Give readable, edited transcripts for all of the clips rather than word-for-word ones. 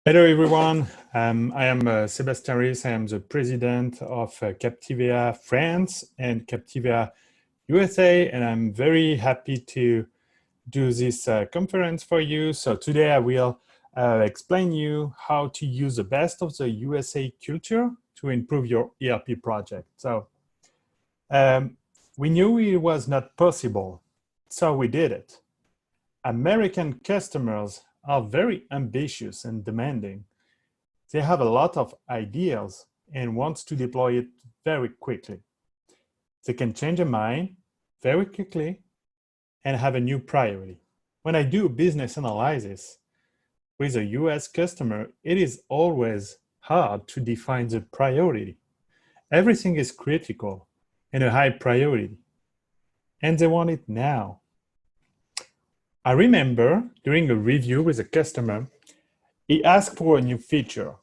Hello, everyone. I am Sebastien Riss. I am the president of Captivea France and Captivea USA, and I'm very happy to do this conference for you. So today I will explain you how to use the best of the USA culture to improve your ERP project. So we knew it was not possible, so we did it. American customers are very ambitious and demanding. They have a lot of ideas and want to deploy it very quickly. They can change their mind very quickly and have a new priority. When I do business analysis with a US customer, it is always hard to define the priority. Everything is critical and a high priority, and they want it now. I remember during a review with a customer, he asked for a new feature.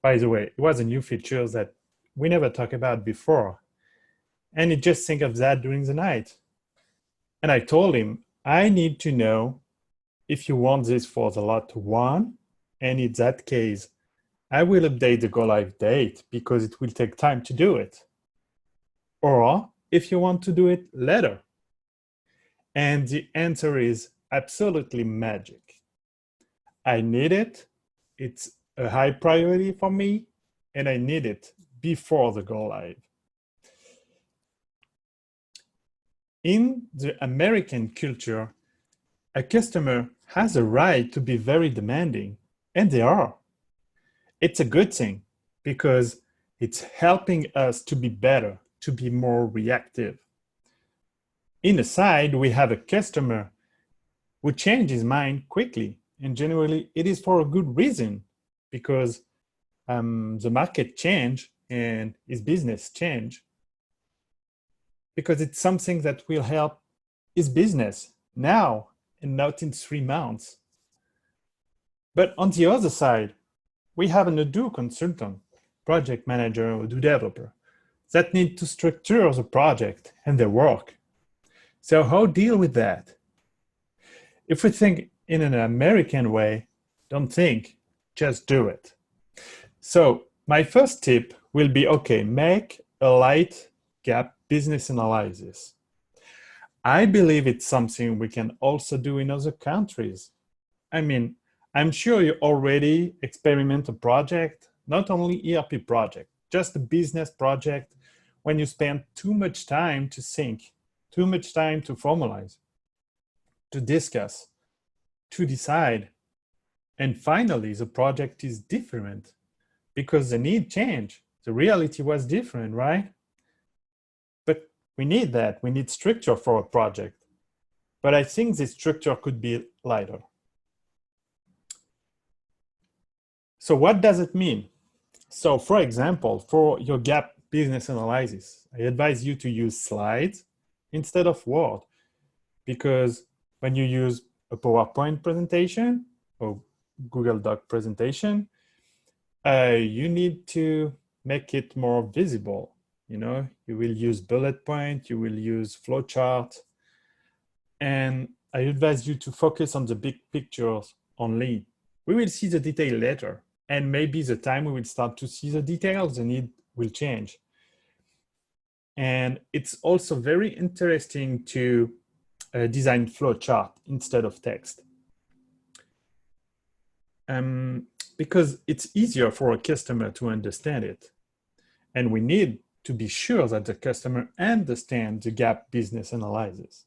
By the way, it was a new feature that we never talked about before. And he just think of that during the night. And I told him, I need to know if you want this for the lot 1. And in that case, I will update the go live date because it will take time to do it. Or if you want to do it later. And the answer is absolutely magic. I need it. It's a high priority for me, and I need it before the go live. In the American culture, a customer has a right to be very demanding, and they are. It's a good thing because it's helping us to be better, to be more reactive. In the side, we have a customer who changes his mind quickly, and generally it is for a good reason because the market change and his business change, because it's something that will help his business now and not in 3 months. But on the other side, we have an Odoo consultant, project manager, Odoo developer that need to structure the project and their work. So how deal with that? If we think in an American way, don't think, just do it. So my first tip will be, okay, make a light gap business analysis. I believe it's something we can also do in other countries. I mean, I'm sure you already experiment a project, not only ERP project, just a business project when you spend too much time to think, too much time to formalize, to discuss, to decide. And finally, the project is different because the need changed. The reality was different, right? But we need that. We need structure for a project. But I think this structure could be lighter. So what does it mean? So for example, for your gap business analysis, I advise you to use slides instead of Word, because when you use a PowerPoint presentation or Google Doc presentation, you need to make it more visible. You know, you will use bullet point, you will use flowchart, and I advise you to focus on the big pictures only. We will see the detail later, and maybe the time we will start to see the details, the need will change. And it's also very interesting to design flowchart instead of text. Because it's easier for a customer to understand it. And we need to be sure that the customer understands the gap business analysis.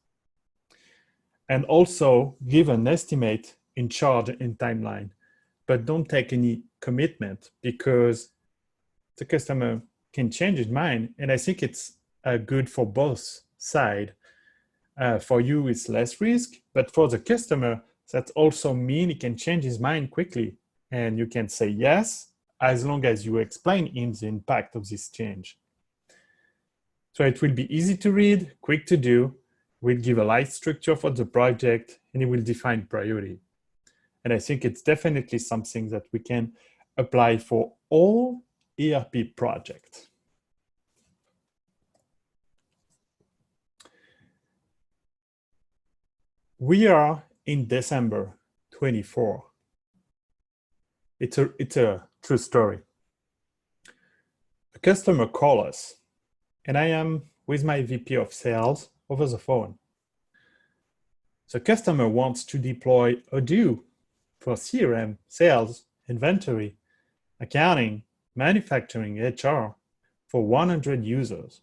And also give an estimate in charge and timeline, but don't take any commitment because the customer can change his mind. And I think it's good for both sides. For you, it's less risk, but for the customer, that also means he can change his mind quickly. And you can say yes, as long as you explain him the impact of this change. So it will be easy to read, quick to do, will give a light structure for the project, and it will define priority. And I think it's definitely something that we can apply for all ERP projects. We are in December 24. It's a true story. A customer called us, and I am with my VP of sales over the phone. The customer wants to deploy Odoo for CRM, sales, inventory, accounting, manufacturing, HR for 100 users.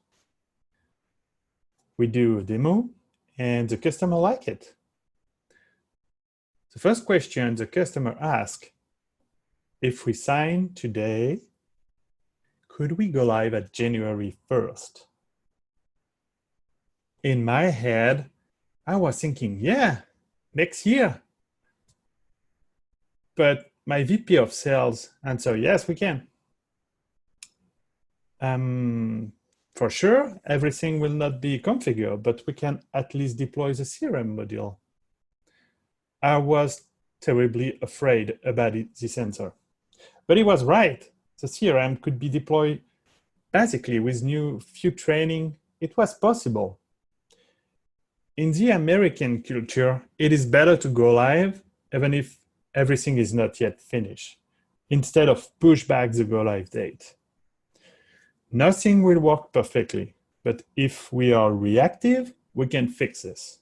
We do a demo, and the customer liked it. The first question the customer asked, if we sign today, could we go live at January 1st? In my head, I was thinking, yeah, next year. But my VP of sales answered, yes, we can. For sure, everything will not be configured, but we can at least deploy the CRM module. I was terribly afraid about this answer. But he was right. The CRM could be deployed basically with few training. It was possible. In the American culture, it is better to go live even if everything is not yet finished, instead of push back the go live date. Nothing will work perfectly, but if we are reactive, we can fix this.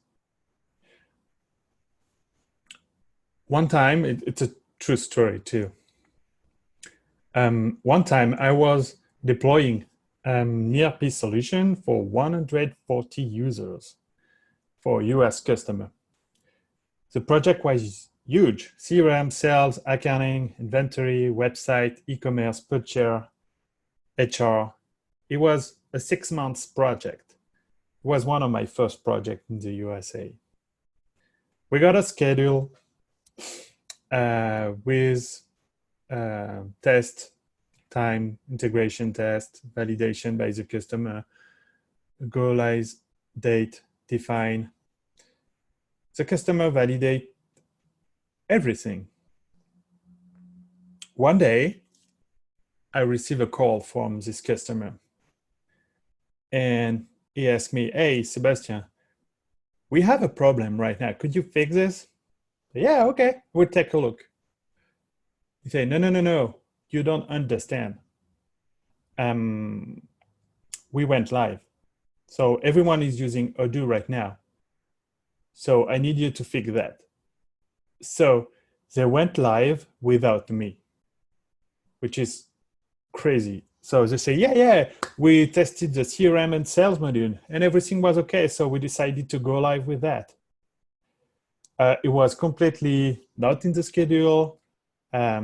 One time, it's a true story too. One time I was deploying an ERP solution for 140 users for a US customer. The project was huge: CRM, sales, accounting, inventory, website, e-commerce, purchase, HR. It was a 6-month project. It was one of my first projects in the USA. We got a schedule with test time, integration test, validation by the customer, go live date define. The customer validate everything. One day, I receive a call from this customer, and he asked me, hey, Sebastien, we have a problem right now. Could you fix this? Yeah, okay, we'll take a look. He said, no, you don't understand. We went live. So everyone is using Odoo right now. So I need you to fix that. So they went live without me, which is crazy. So they say, yeah, we tested the CRM and sales module and everything was okay. So we decided to go live with that. It was completely not in the schedule, not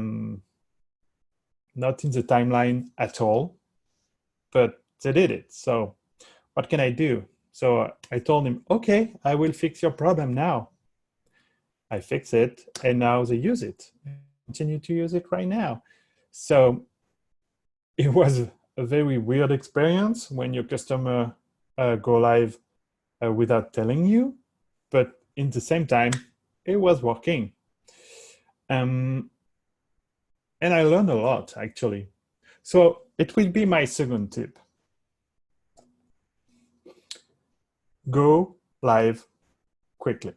in the timeline at all, but they did it. So what can I do? So I told him, okay, I will fix your problem now. I fix it, and now they use it. Continue to use it right now. So it was a very weird experience when your customer go live without telling you, but in the same time, it was working. And I learned a lot, actually. So it will be my second tip. Go live quickly.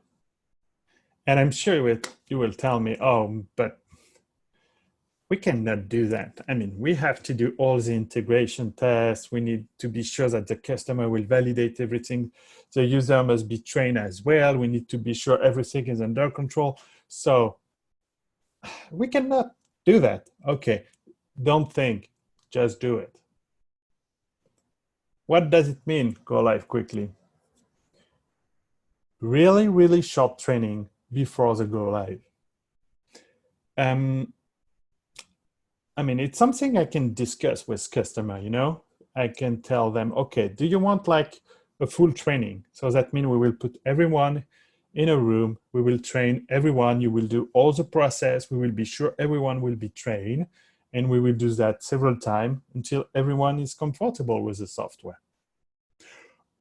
And I'm sure you will tell me, oh, but we cannot do that. I mean, we have to do all the integration tests. We need to be sure that the customer will validate everything. The user must be trained as well. We need to be sure everything is under control. So we cannot do that. Okay, don't think, just do it. What does it mean, go live quickly? Really, really short training before the go live. I mean, it's something I can discuss with customer, you know? I can tell them, okay, do you want like a full training? So that means we will put everyone in a room, we will train everyone, you will do all the process, we will be sure everyone will be trained, and we will do that several times until everyone is comfortable with the software.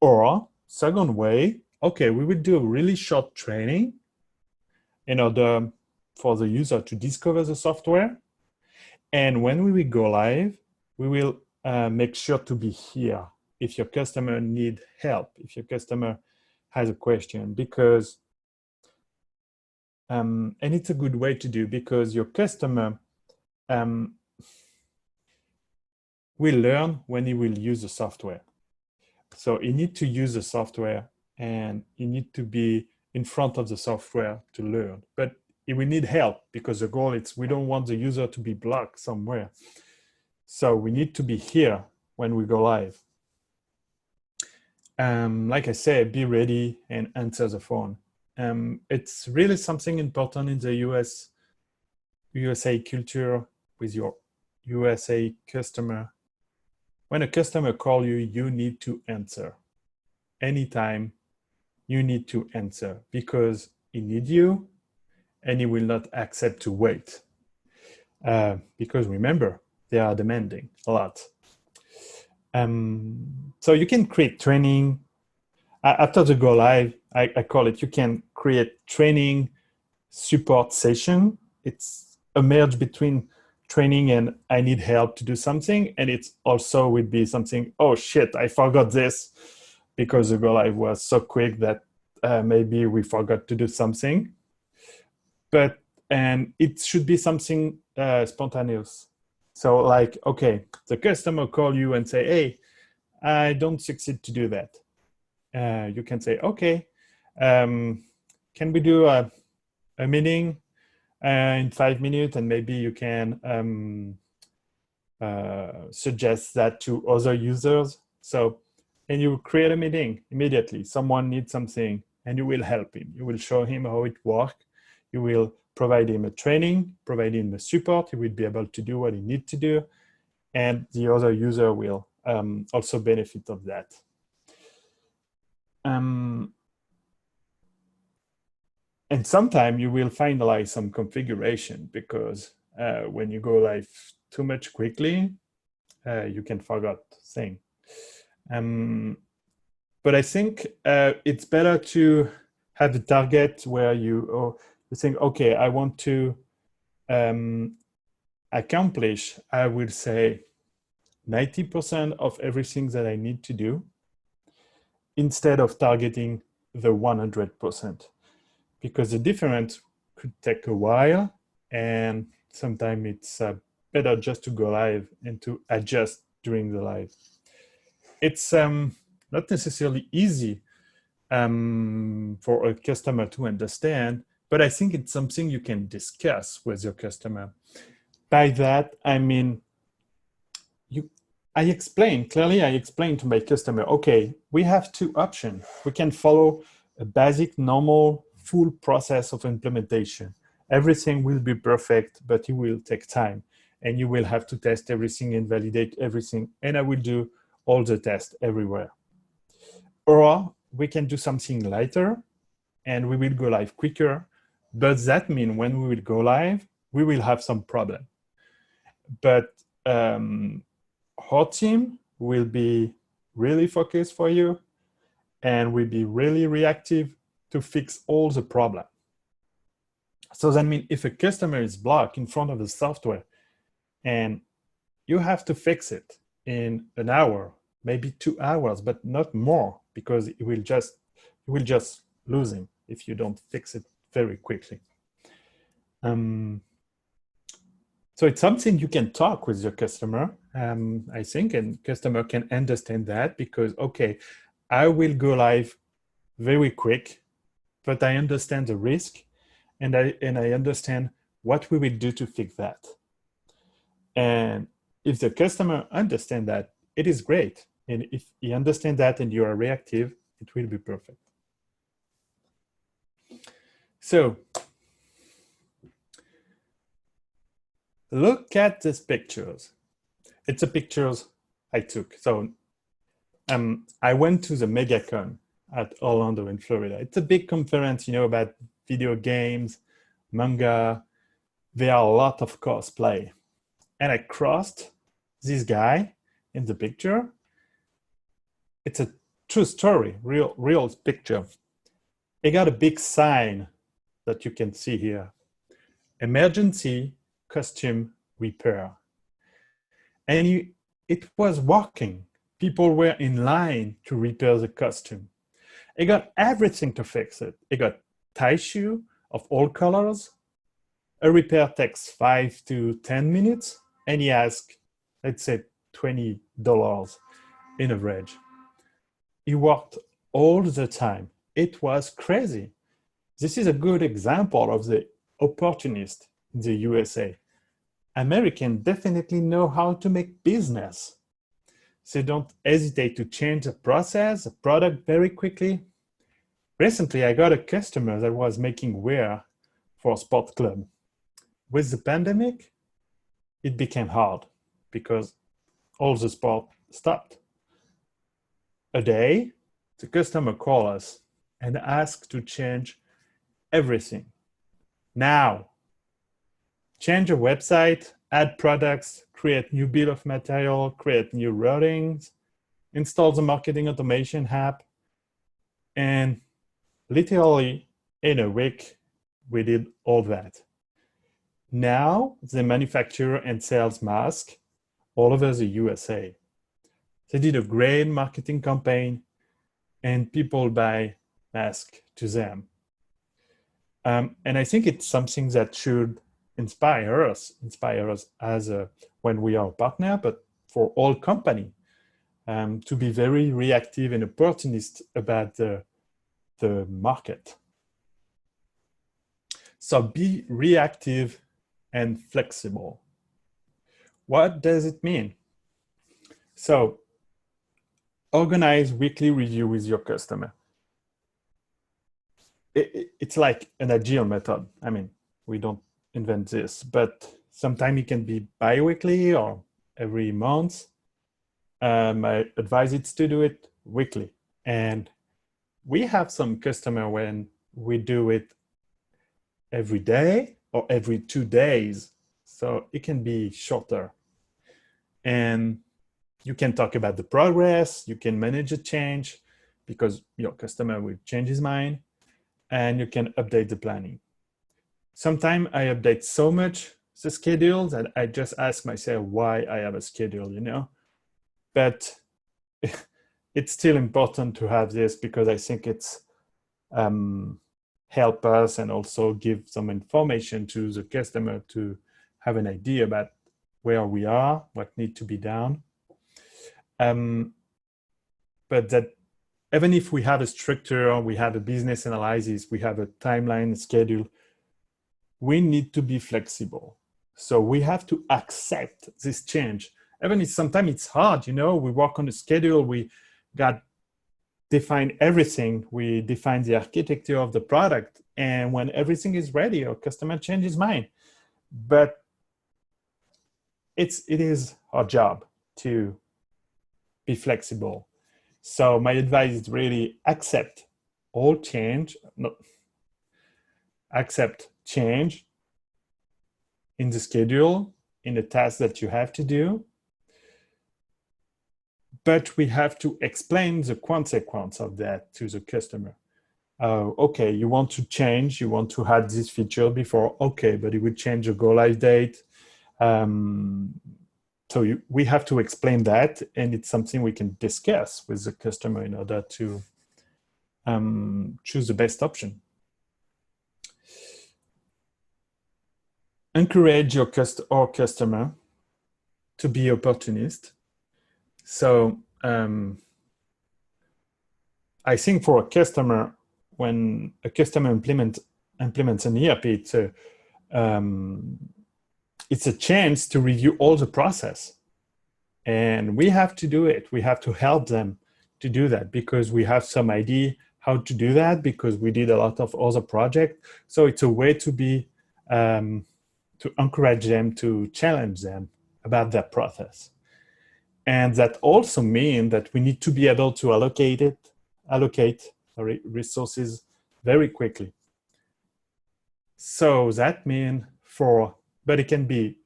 Or, second way, okay, we will do a really short training in order for the user to discover the software. And when we will go live, we will make sure to be here if your customer needs help, if your customer has a question, because, and it's a good way to do, because your customer will learn when he will use the software. So he need to use the software and he need to be in front of the software to learn. But he will need help because the goal is we don't want the user to be blocked somewhere. So we need to be here when we go live. Like I said, be ready and answer the phone. It's really something important in the USA culture with your USA customer. When a customer calls you, you need to answer. Anytime, you need to answer because he needs you and he will not accept to wait. Because remember, they are demanding a lot. So you can create training. After the go live, I call it, you can create training support session. It's a merge between training and I need help to do something. And it's also would be something, oh shit, I forgot this because the go live was so quick that maybe we forgot to do something. And it should be something spontaneous. So like, okay, the customer call you and say, hey, I don't succeed to do that. You can say, okay, can we do a meeting in 5 minutes, and maybe you can suggest that to other users. So, and you create a meeting immediately. Someone needs something and you will help him. You will show him how it works. You will provide him a training, provide him the support. He will be able to do what he needs to do. And the other user will also benefit of that. And sometimes you will finalize some configuration because when you go live too much quickly, you can forget things. But I think it's better to have a target where you think, okay, I want to accomplish, I will say, 90% of everything that I need to do instead of targeting the 100%. Because the difference could take a while, and sometimes it's better just to go live and to adjust during the live. It's not necessarily easy for a customer to understand, but I think it's something you can discuss with your customer. By that, I mean, I explain to my customer, okay, we have two options. We can follow a basic, normal, full process of implementation. Everything will be perfect, but it will take time. And you will have to test everything and validate everything. And I will do all the tests everywhere. Or we can do something lighter and we will go live quicker. But that means when we will go live, we will have some problem. But our team will be really focused for you and will be really reactive to fix all the problem. So that means if a customer is blocked in front of the software and you have to fix it in an hour, maybe 2 hours, but not more, because you will just lose him if you don't fix it very quickly. So it's something you can talk with your customer, I think, and customer can understand that because, okay, I will go live very quick, but I understand the risk and I understand what we will do to fix that. And if the customer understands that, it is great. And if he understands that and you are reactive, it will be perfect. So look at these pictures. It's the pictures I took. So I went to the MegaCon at Orlando in Florida. It's a big conference, about video games, manga. There are a lot of cosplay. And I crossed this guy in the picture. It's a true story, real picture. He got a big sign that you can see here. Emergency costume repair. And it was working. People were in line to repair the costume. He got everything to fix it. He got tie shoe of all colors, A repair takes 5 to 10 minutes, and he asks, let's say, $20 in average. He worked all the time. It was crazy. This is a good example of the opportunist in the USA. Americans definitely know how to make business. They don't hesitate to change the process, the product very quickly. Recently, I got a customer that was making wear for a sport club. With the pandemic, it became hard because all the sport stopped. A day, the customer called us and asked to change everything. Now, change a website, add products, create new bill of material, create new routings, install the marketing automation app, and literally in a week, we did all that. Now they manufacture and sells masks all over the USA. They did a great marketing campaign and people buy masks to them. And I think it's something that should inspire us as when we are a partner, but for all company, to be very reactive and opportunist about the market. So be reactive and flexible. What does it mean? So organize weekly review with your customer. It's like an agile method. I mean, we don't invent this, but sometimes it can be bi-weekly or every month. I advise it to do it weekly. And we have some customer when we do it every day or every 2 days. So it can be shorter. And you can talk about the progress, you can manage a change because your customer will change his mind, and you can update the planning. Sometimes I update so much the schedule that I just ask myself why I have a schedule, you know? But it's still important to have this because I think it's help us and also give some information to the customer to have an idea about where we are, what needs to be done. But that even if we have a structure, we have a business analysis, we have a timeline, a schedule, we need to be flexible. So we have to accept this change. Even if sometimes it's hard, you know, we work on a schedule, we got define everything, we define the architecture of the product, and when everything is ready, our customer changes mind. But it is our job to be flexible. So my advice is really accept all change, accept change in the schedule, in the task that you have to do, but we have to explain the consequence of that to the customer. Okay, you want to change, you want to add this feature before, okay, but it would change the go live date. So we have to explain that, and it's something we can discuss with the customer in order to choose the best option. Encourage your customer to be opportunist. So I think for a customer, when a customer implements an ERP, it's a chance to review all the process. And we have to do it. We have to help them to do that because we have some idea how to do that because we did a lot of other projects. So it's a way to be, to encourage them, to challenge them about that process. And that also means that we need to be able to allocate resources very quickly. So that means but it can be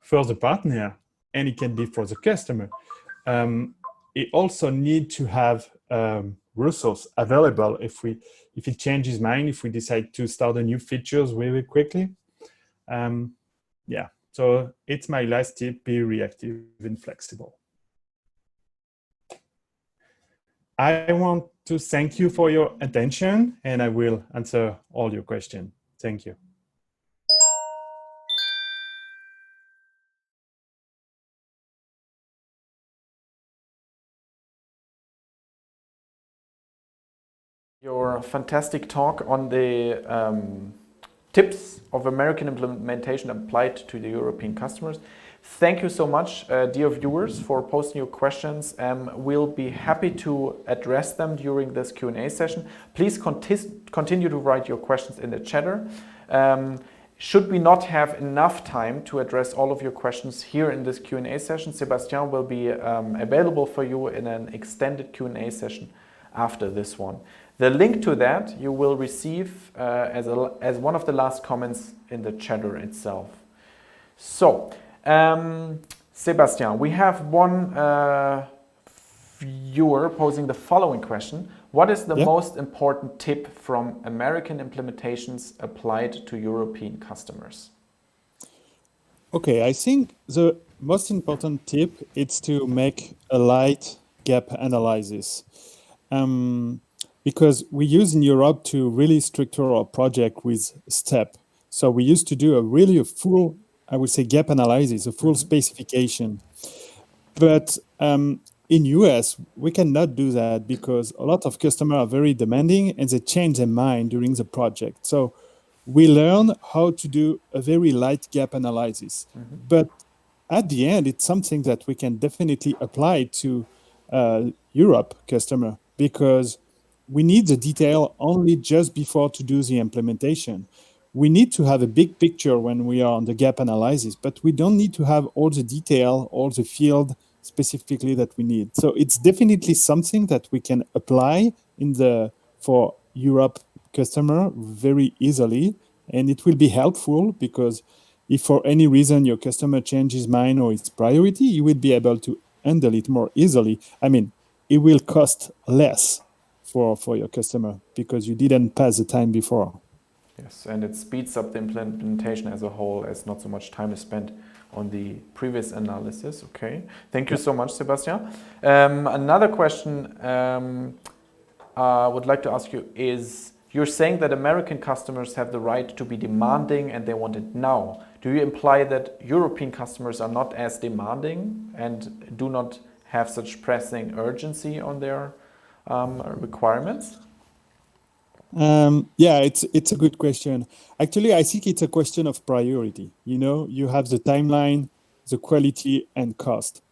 for the partner and it can be for the customer. It also need to have resource available if it changes mind, if we decide to start a new features very quickly. Yeah, so it's my last tip, be reactive and flexible. I want to thank you for your attention and I will answer all your questions. Thank you. Your fantastic talk on the tips of American implementation applied to the European customers. Thank you so much, dear viewers, for posting your questions. We'll be happy to address them during this Q&A session. Please continue to write your questions in the chatter. Should we not have enough time to address all of your questions here in this Q&A session, Sebastien will be available for you in an extended Q&A session after this one. The link to that you will receive as one of the last comments in the chatter itself. So, Sebastien, we have one viewer posing the following question. What is the most important tip from American implementations applied to European customers? Okay, I think the most important tip is to make a light gap analysis. Because we use in Europe to really structure our project with step. So we used to do a full, I would say, gap analysis, a full specification. But in US, we cannot do that because a lot of customers are very demanding and they change their mind during the project. So we learn how to do a very light gap analysis. But at the end, it's something that we can definitely apply to Europe customer because we need the detail only just before to do the implementation. We need to have a big picture when we are on the gap analysis, but we don't need to have all the detail, all the field specifically that we need. So it's definitely something that we can apply for Europe customer very easily, and it will be helpful because if for any reason your customer changes his mind or its priority, you will be able to handle it more easily. I mean, it will cost less for your customer because you didn't pass the time before. Yes, and it speeds up the implementation as a whole as not so much time is spent on the previous analysis. Okay, thank you so much, Sebastien. Another question I would like to ask you is, you're saying that American customers have the right to be demanding and they want it now. Do you imply that European customers are not as demanding and do not have such pressing urgency on their requirements? Yeah, it's a good question. Actually, I think it's a question of priority. You have the timeline, the quality, and cost.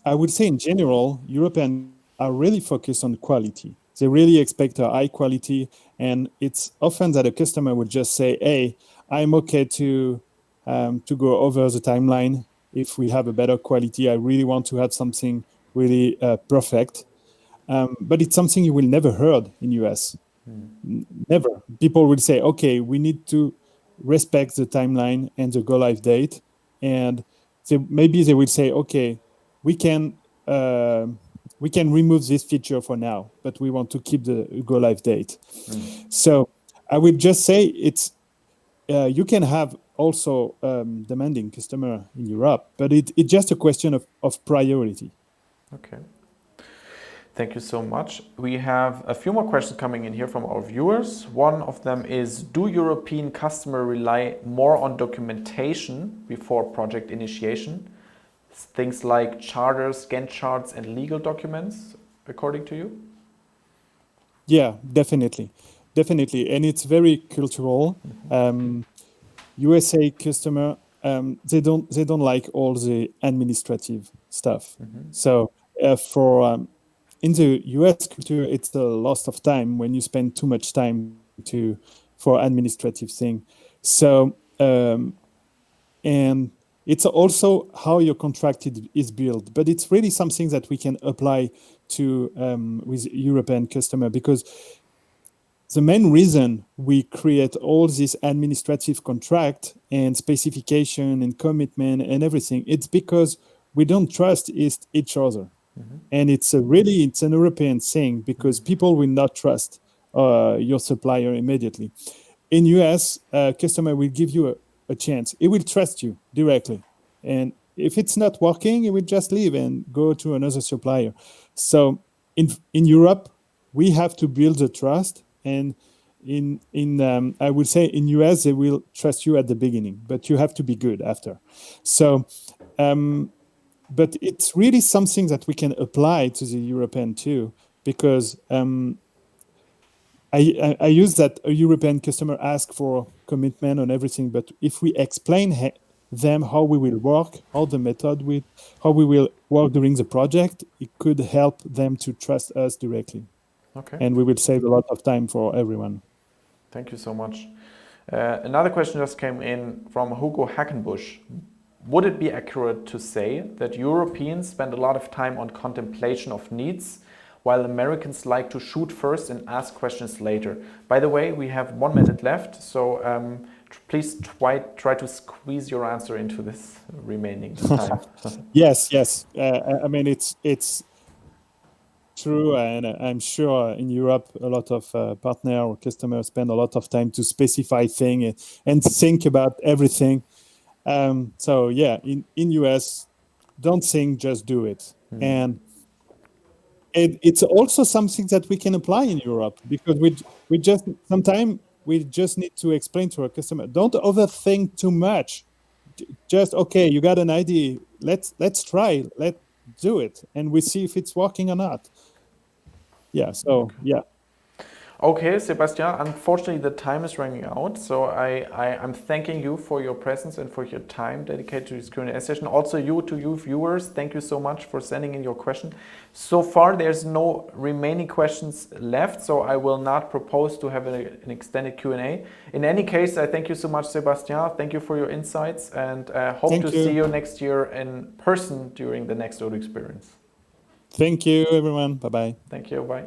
I would say in general, Europeans are really focused on quality. They really expect a high quality, and it's often that a customer would just say, "Hey, I'm okay to go over the timeline if we have a better quality. I really want to have something really perfect." But it's something you will never heard in US. Never. People will say, "Okay, we need to respect the timeline and the go live date," and maybe they will say, "Okay, we can remove this feature for now, but we want to keep the go live date." So I would just say you can have also demanding customer in Europe, but it's just a question of priority. Okay. Thank you so much. We have a few more questions coming in here from our viewers. One of them is, do European customers rely more on documentation before project initiation? Things like charters, Gantt charts, and legal documents, according to you? Yeah, definitely. Definitely. And it's very cultural. USA customer, they don't like all the administrative stuff. So in the US culture, it's a loss of time when you spend too much time for administrative thing. So and it's also how your contract is built, but it's really something that we can apply to with European customer because the main reason we create all this administrative contract and specification and commitment and everything, it's because we don't trust each other. And it's an European thing because people will not trust your supplier immediately. In US, customer will give you a chance. It will trust you directly. And if it's not working, it will just leave and go to another supplier. So in Europe, we have to build the trust. And I would say in US, they will trust you at the beginning, but you have to be good after. So but it's really something that we can apply to the European too, because I use that a European customer ask for commitment on everything, but if we explain them how we will work, how the method will, how we will work during the project, it could help them to trust us directly. Okay. And we will save a lot of time for everyone. Thank you so much. Another question just came in from Hugo Hackenbush. Would it be accurate to say that Europeans spend a lot of time on contemplation of needs, while Americans like to shoot first and ask questions later? By the way, we have 1 minute left, so please try to squeeze your answer into this remaining time. Yes. I mean, it's true, and I'm sure in Europe a lot of partner or customers spend a lot of time to specify things and think about everything. So yeah, in US, don't think, just do it. And it's also something that we can apply in Europe, because we just sometimes we just need to explain to our customer, don't overthink too much. Just, okay, you got an idea, let's try, let's do it, and we see if it's working or not. Yeah, so yeah. Okay, Sebastien, unfortunately the time is running out, so I'm thanking you for your presence and for your time dedicated to this Q&A session. Also to you viewers, thank you so much for sending in your question. So far there's no remaining questions left, so I will not propose to have an extended Q&A. In any case, I thank you so much, Sebastien. Thank you for your insights, and hope to see you next year in person during the next Odoo experience. Thank you, everyone. Bye-bye. Thank you, bye.